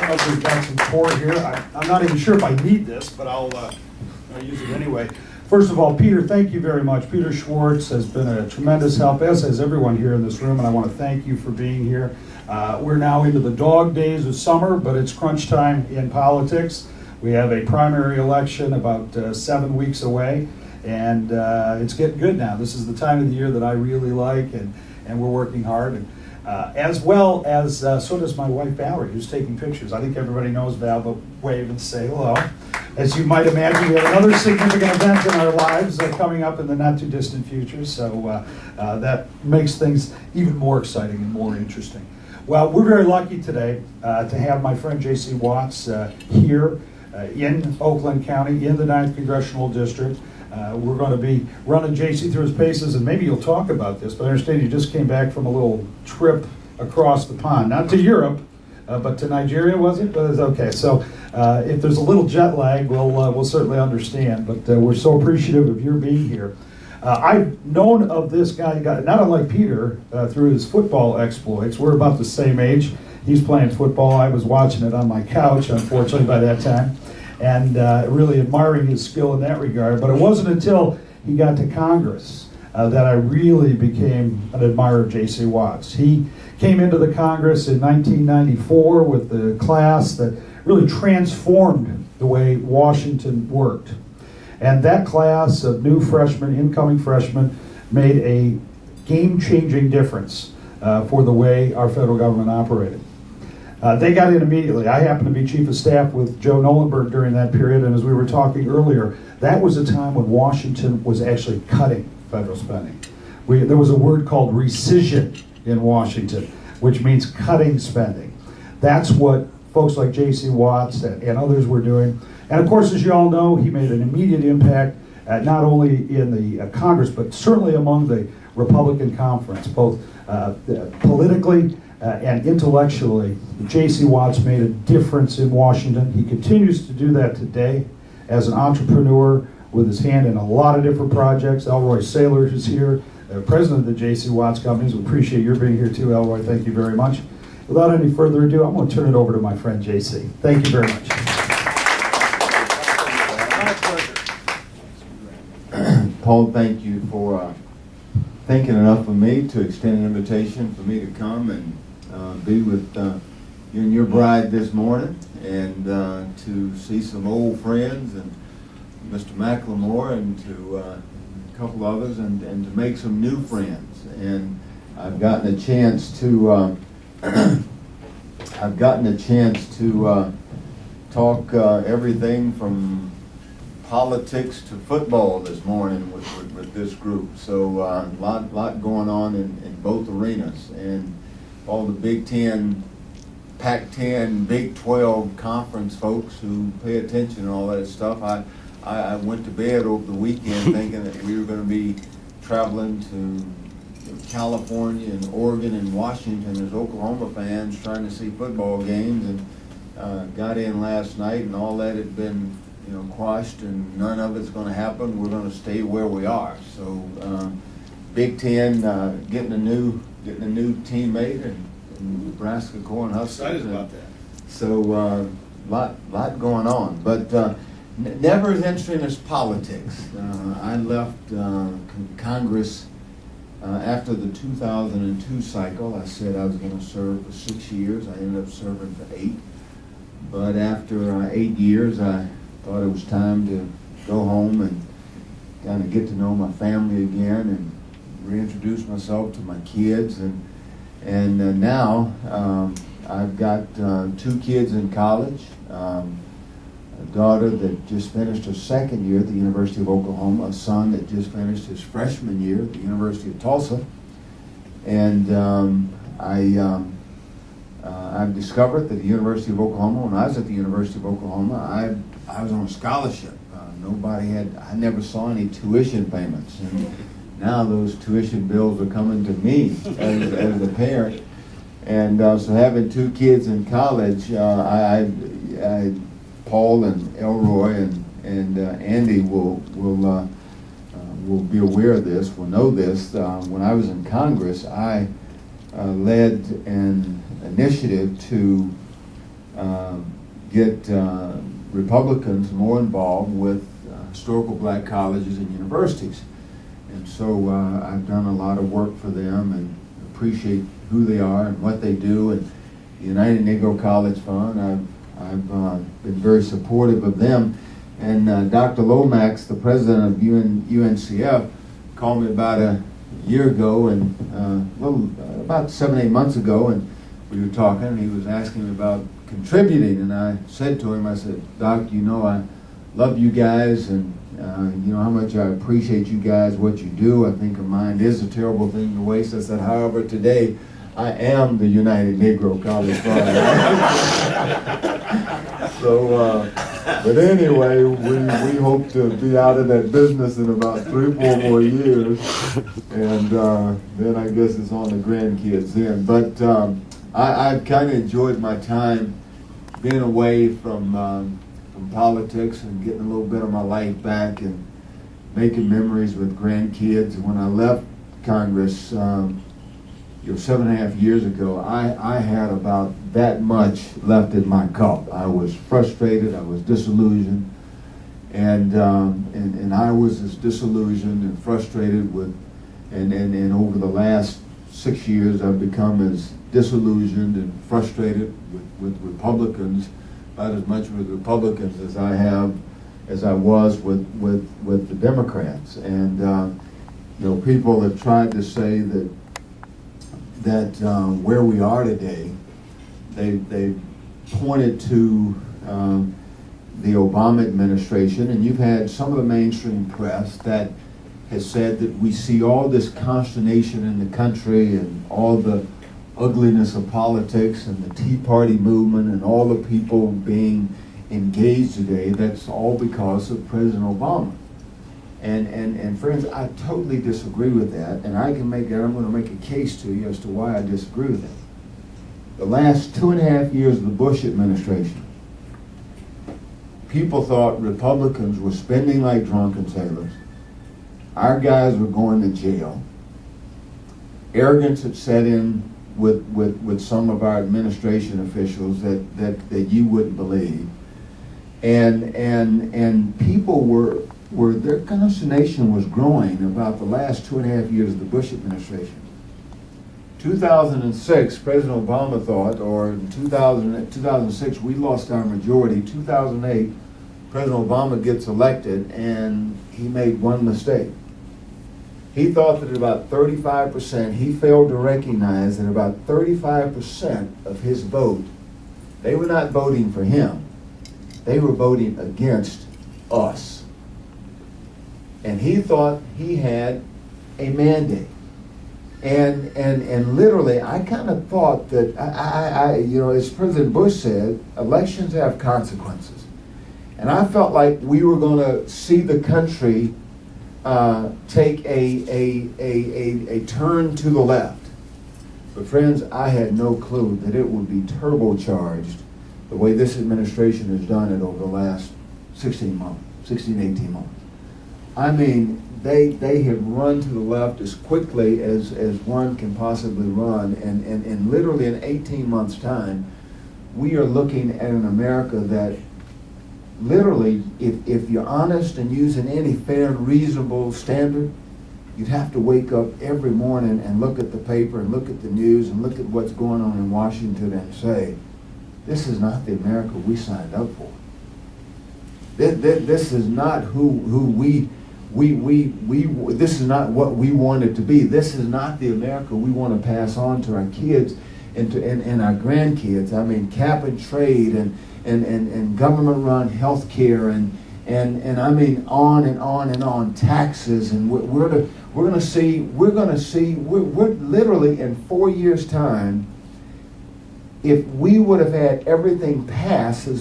don't know if we've got some cord here. I'm not even sure if I need this, but I'll use it anyway. First of all, Peter, thank you very much. Peter Schwartz has been a tremendous help, as has everyone here in this room, and I want to thank you for being here. We're now into the dog days of summer, but it's crunch time in politics. We have a primary election about 7 weeks away, and it's getting good now. This is the time of the year that I really like, and we're working hard. And, as well as, so does my wife Valerie, who's taking pictures. I think everybody knows Val, but wave and say hello. As you might imagine, we have another significant event in our lives coming up in the not too distant future, so that makes things even more exciting and more interesting. Well, we're very lucky today to have my friend J.C. Watts here in Oakland County, in the 9th Congressional District. We're going to be running JC through his paces, and maybe you'll talk about this, but I understand you just came back from a little trip across the pond, not to Europe, but to Nigeria, was it? But it's okay. So if there's a little jet lag, we'll certainly understand, but we're so appreciative of your being here. I've known of this guy, not unlike Peter, through his football exploits. We're about the same age. He's playing football. I was watching it on my couch, unfortunately, by that time, and really admiring his skill in that regard. But it wasn't until he got to Congress that I really became an admirer of J.C. Watts. He came into the Congress in 1994 with the class that really transformed the way Washington worked. And that class of new freshmen, incoming freshmen, made a game-changing difference for the way our federal government operated. They got in immediately. I happened to be chief of staff with Joe Nolenberg during that period, and as we were talking earlier, that was a time when Washington was actually cutting federal spending. There was a word called rescission in Washington, which means cutting spending. That's what folks like J.C. Watts and others were doing. And of course, as you all know, he made an immediate impact not only in the Congress, but certainly among the Republican conference, both politically and intellectually. J.C. Watts made a difference in Washington. He continues to do that today as an entrepreneur with his hand in a lot of different projects. Elroy Saylor is here, president of the J.C. Watts Companies. We appreciate your being here too, Elroy. Thank you very much. Without any further ado, I'm going to turn it over to my friend J.C. Thank you very much. Paul, thank you for thinking enough of me to extend an invitation for me to come and be with you and your bride this morning, and to see some old friends and Mr. McLemore and to a couple others, and to make some new friends. And I've gotten a chance to talk everything from politics to football this morning with this group. So a lot going on in both arenas, and all the Big Ten, Pac-10, Big 12 conference folks who pay attention and all that stuff. I went to bed over the weekend thinking that we were going to be traveling to California and Oregon and Washington as Oklahoma fans trying to see football games, and got in last night, and all that had been quashed, and none of it's going to happen. We're going to stay where we are. So Big Ten getting a new teammate, and Nebraska Cornhuskers. Excited about that. So lot going on, but never as interesting as politics. I left Congress after the 2002 cycle. I said I was going to serve for 6 years. I ended up serving for 8. But after 8 years, I thought it was time to go home and kind of get to know my family again and reintroduce myself to my kids. And now I've got 2 kids in college, a daughter that just finished her 2nd year at the University of Oklahoma, a son that just finished his freshman year at the University of Tulsa. And I've discovered that the University of Oklahoma, when I was at the University of Oklahoma, I was on a scholarship. I never saw any tuition payments. And now those tuition bills are coming to me as a parent. And so having 2 kids in college, Paul and Elroy and Andy will be aware of this, will know this. When I was in Congress, I led an initiative to get Republicans more involved with historical black colleges and universities. And so I've done a lot of work for them and appreciate who they are and what they do. And the United Negro College Fund, I've been very supportive of them. And Dr. Lomax, the president of UNCF, called me about a year ago and about 7-8 months ago, and we were talking, and he was asking me about contributing, and I said to him, I said, Doc, you know I love you guys, and you know how much I appreciate you guys, what you do. I think a mind is a terrible thing to waste. I said, however, today I am the United Negro College Fund. So, but anyway, we hope to be out of that business in about 3-4 more years, and then I guess it's on the grandkids then. But I've kind of enjoyed my time being away from politics and getting a little bit of my life back and making memories with grandkids. When I left Congress, 7.5 years ago, I had about that much left in my cup. I was frustrated, I was disillusioned, and I was as disillusioned and frustrated with, and over the last 6 years, I've become as disillusioned and frustrated with Republicans, not as much with Republicans as I was with the Democrats. And you know, people have tried to say that where we are today, they pointed to the Obama administration, and you've had some of the mainstream press that has said that we see all this consternation in the country and all the ugliness of politics and the Tea Party movement and all the people being engaged today. That's all because of President Obama. And friends, I totally disagree with that, and I'm going to make a case to you as to why I disagree with that. The last 2.5 years of the Bush administration, people thought Republicans were spending like drunken sailors. Our guys were going to jail. Arrogance had set in with some of our administration officials that you wouldn't believe. And people were their consternation was growing about the last 2.5 years of the Bush administration. 2006, President Obama thought, or in 2006, we lost our majority. 2008, President Obama gets elected, and he made one mistake. He thought that about 35%, he failed to recognize that about 35% of his vote, they were not voting for him. They were voting against us. And he thought he had a mandate. And literally, I kind of thought that, as President Bush said, elections have consequences. And I felt like we were going to see the country take a turn to the left. But friends, I had no clue that it would be turbocharged the way this administration has done it over the last 18 months. I mean, they have run to the left as quickly as one can possibly run, and literally in 18 months' time, we are looking at an America that literally, if you're honest and using any fair and reasonable standard, you'd have to wake up every morning and look at the paper and look at the news and look at what's going on in Washington and say, this is not the America we signed up for. This is not this is not what we want it to be. This is not the America we want to pass on to our kids and our grandkids. I mean, cap and trade and government-run health care and I mean on and on and on, taxes, and we're literally in 4 years' time, if we would have had everything pass as